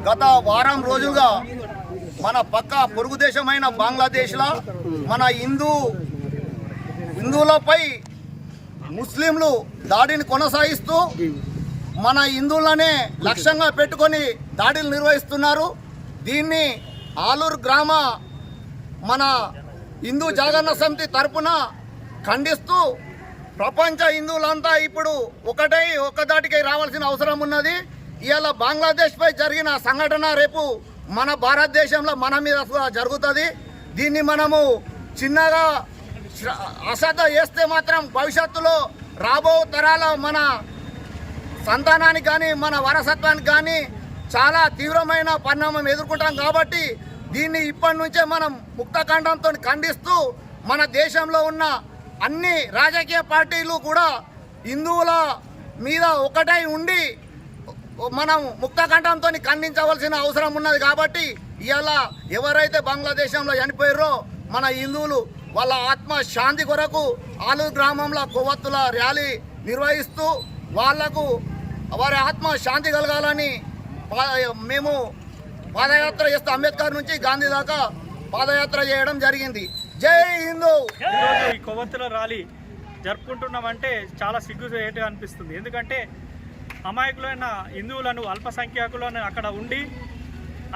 గత వారం రోజులుగా మన పక్క పొరుగు దేశమైన బంగ్లాదేశ్లో మన హిందువులపై ముస్లింలు దాడిని కొనసాగిస్తూ మన హిందువులనే లక్ష్యంగా పెట్టుకొని దాడులు నిర్వహిస్తున్నారు. దీన్ని ఆలూరు గ్రామ మన హిందూ జాగరణ సమితి తరపున ఖండిస్తూ ప్రపంచ హిందువులంతా ఇప్పుడు ఒక్కదాటికై రావాల్సిన అవసరం ఉన్నది. ఇవాళ బంగ్లాదేశ్పై జరిగిన సంఘటన రేపు మన భారతదేశంలో మన మీద జరుగుతుంది. దీన్ని మనము చిన్నగా అశ్రద్ధ చేస్తే మాత్రం భవిష్యత్తులో రాబో తరాల మన సంతానానికి కానీ మన వారసత్వానికి కానీ చాలా తీవ్రమైన పరిణామం ఎదుర్కొంటాం. కాబట్టి దీన్ని ఇప్పటి నుంచే మనం ముక్తఖండంతో ఖండిస్తూ మన దేశంలో ఉన్న అన్ని రాజకీయ పార్టీలు కూడా హిందువుల మీద ఒకటై ఉండి మనం ముక్తఖండంతో ఖండించవలసిన అవసరం ఉన్నది. కాబట్టి ఇవాళ ఎవరైతే బంగ్లాదేశంలో చనిపోయారో మన హిందువులు వాళ్ళ ఆత్మ శాంతి కొరకు ఆలూరు గ్రామంలో కొవ్వొత్తుల ర్యాలీ నిర్వహిస్తూ వాళ్లకు వారి ఆత్మ శాంతి కలగాలని మేము పాదయాత్ర చేస్తూ అంబేద్కర్ నుంచి గాంధీ దాకా పాదయాత్ర చేయడం జరిగింది. జై హిందూ. ఈ కొవ్వొత్తుల ర్యాలీ జరుపుకుంటున్నామంటే చాలా సిగ్గుచేటుగా అనిపిస్తుంది. ఎందుకంటే అమాయకులైన హిందువులను అల్పసంఖ్యాకులను అక్కడ ఉండి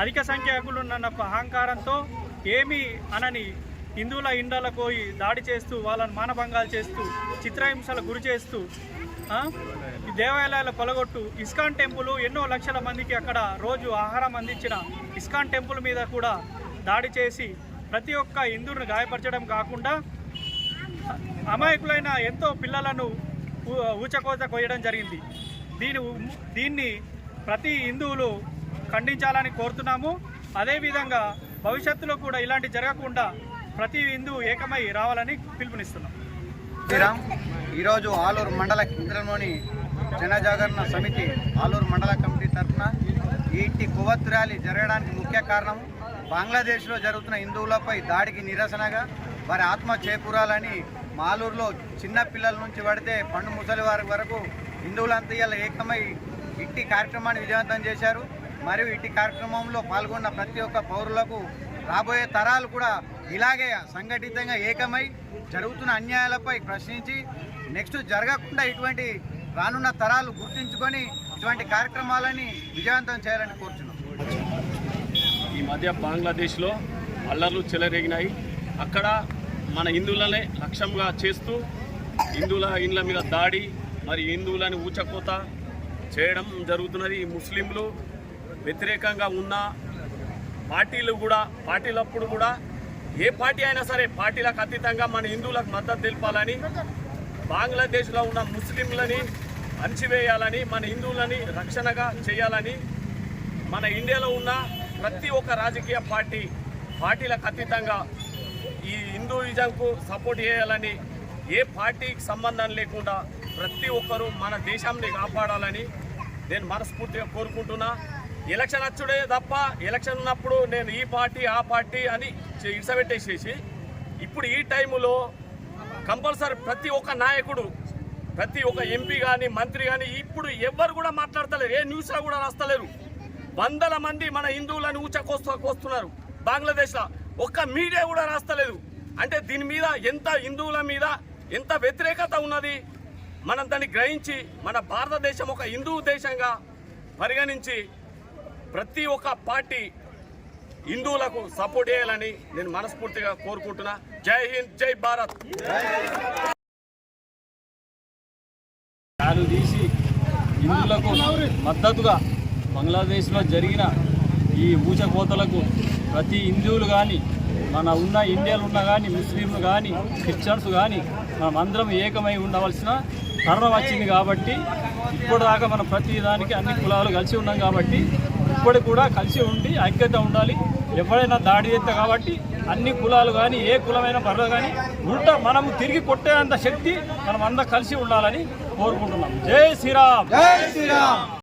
అధిక సంఖ్యాకులున్న అహంకారంతో ఏమీ అనని హిందువుల ఇండ్లకు పోయి దాడి చేస్తూ వాళ్ళని మానభంగాలు చేస్తూ చిత్రహింసలకు గురి చేస్తూ ఈ దేవాలయాలు కొలగొట్టు ఇస్కాన్ టెంపుల్ ఎన్నో లక్షల మందికి అక్కడ రోజు ఆహారం అందించిన ఇస్కాన్ టెంపుల్ మీద కూడా దాడి చేసి ప్రతి ఒక్క హిందువుని గాయపరచడం కాకుండా అమాయకులైన ఎంతో పిల్లలను ఊచకోత కొయ్యడం జరిగింది. దీన్ని ప్రతి హిందువులు ఖండించాలని కోరుతున్నాము. అదేవిధంగా భవిష్యత్తులో కూడా ఇలాంటి జరగకుండా ప్రతి హిందువు ఏకమై రావాలని పిలుపునిస్తున్నాం. ఈరోజు ఆలూరు మండల కేంద్రంలోని జనజాగరణ సమితి ఆలూరు మండల కమిటీ తరఫున ఈ కొవ్వొత్తు ర్యాలీ జరగడానికి ముఖ్య కారణం బంగ్లాదేశ్లో జరుగుతున్న హిందువులపై దాడికి నిరసనగా వారి ఆత్మ చేకూరాలని మాలూరులో చిన్న పిల్లల నుంచి పడితే పండు ముసలి వారి వరకు హిందువులంతా ఇలా ఏకమై ఇట్టి కార్యక్రమాన్ని విజయవంతం చేశారు. మరియు ఇట్టి కార్యక్రమంలో పాల్గొన్న ప్రతి ఒక్క పౌరులకు రాబోయే తరాలు కూడా ఇలాగే సంఘటితంగా ఏకమై జరుగుతున్న అన్యాయాలపై ప్రశ్నించి నెక్స్ట్ జరగకుండా ఇటువంటి రానున్న తరాలు గుర్తించుకొని ఇటువంటి కార్యక్రమాలని విజయవంతం చేయాలని కోరుతున్నాం. ఈ మధ్య బంగ్లాదేశ్లో అల్లర్లు చెలరేగినాయి. అక్కడ మన హిందువులనే లక్ష్యంగా చేస్తూ హిందువుల ఇండ్ల మీద దాడి మరి హిందువులని ఊచకోత చేయడం జరుగుతున్నది. ముస్లింలు వ్యతిరేకంగా ఉన్న పార్టీలప్పుడు కూడా ఏ పార్టీ అయినా సరే పార్టీలకు అతీతంగా మన హిందువులకు మద్దతు తెలపాలని బంగ్లాదేశ్లో ఉన్న ముస్లింలని అణచివేయాలని మన హిందువులని రక్షణగా చేయాలని మన ఇండియాలో ఉన్న ప్రతి ఒక్క రాజకీయ పార్టీలకు అతీతంగా ఈ హిందూయిజంకు సపోర్ట్ చేయాలని ఏ పార్టీకి సంబంధం లేకుండా ప్రతి ఒక్కరూ మన దేశాన్ని కాపాడాలని నేను మనస్ఫూర్తిగా కోరుకుంటున్నా. ఎలక్షన్ వచ్చుడే తప్ప ఎలక్షన్ ఉన్నప్పుడు నేను ఈ పార్టీ ఆ పార్టీ అని ఇడిసబెట్టేసేసి ఇప్పుడు ఈ టైములో కంపల్సరీ ప్రతి ఒక్క నాయకుడు ప్రతి ఒక్క ఎంపీ కానీ మంత్రి కానీ ఇప్పుడు ఎవ్వరు కూడా మాట్లాడతలేరు. ఏ న్యూస్లో కూడా రాస్తలేరు. వందల మంది మన హిందువులను కోస్తున్నారు బంగ్లాదేశ్లో. ఒక్క మీడియా కూడా రాస్తలేదు. అంటే దీని మీద ఎంత హిందువుల మీద ఎంత వ్యతిరేకత ఉన్నది మనం దాన్ని గ్రహించి మన భారతదేశం ఒక హిందూ దేశంగా పరిగణించి ప్రతి ఒక్క పార్టీ హిందువులకు సపోర్ట్ చేయాలని నేను మనస్ఫూర్తిగా కోరుకుంటున్నా. జై హింద్, జై భారత్. చాలు తీసి హిందువులకు మద్దతుగా బంగ్లాదేశ్లో జరిగిన ఈ ఊచకోతలకు ప్రతి హిందువులు కానీ మన ఉన్న ఇండియాలో ఉన్న కానీ ముస్లింలు కానీ క్రిస్టియన్స్ కానీ మనం అందరం ఏకమై ఉండవలసిన తరుణం వచ్చింది. కాబట్టి ఇప్పటిదాకా మనం ప్రతి దానికి అన్ని కులాలు కలిసి ఉన్నాం కాబట్టి ఇప్పటికి కూడా కలిసి ఉండి ఐక్యత ఉండాలి. ఎవరైనా దాడి చేస్తే కాబట్టి అన్ని కులాలు కానీ ఏ కులమైన పర్లేదు కానీ ఉల్టా మనం తిరిగి కొట్టేంత శక్తి మనం అందరం కలిసి ఉండాలని కోరుకుంటున్నాం. జై శ్రీరామ్.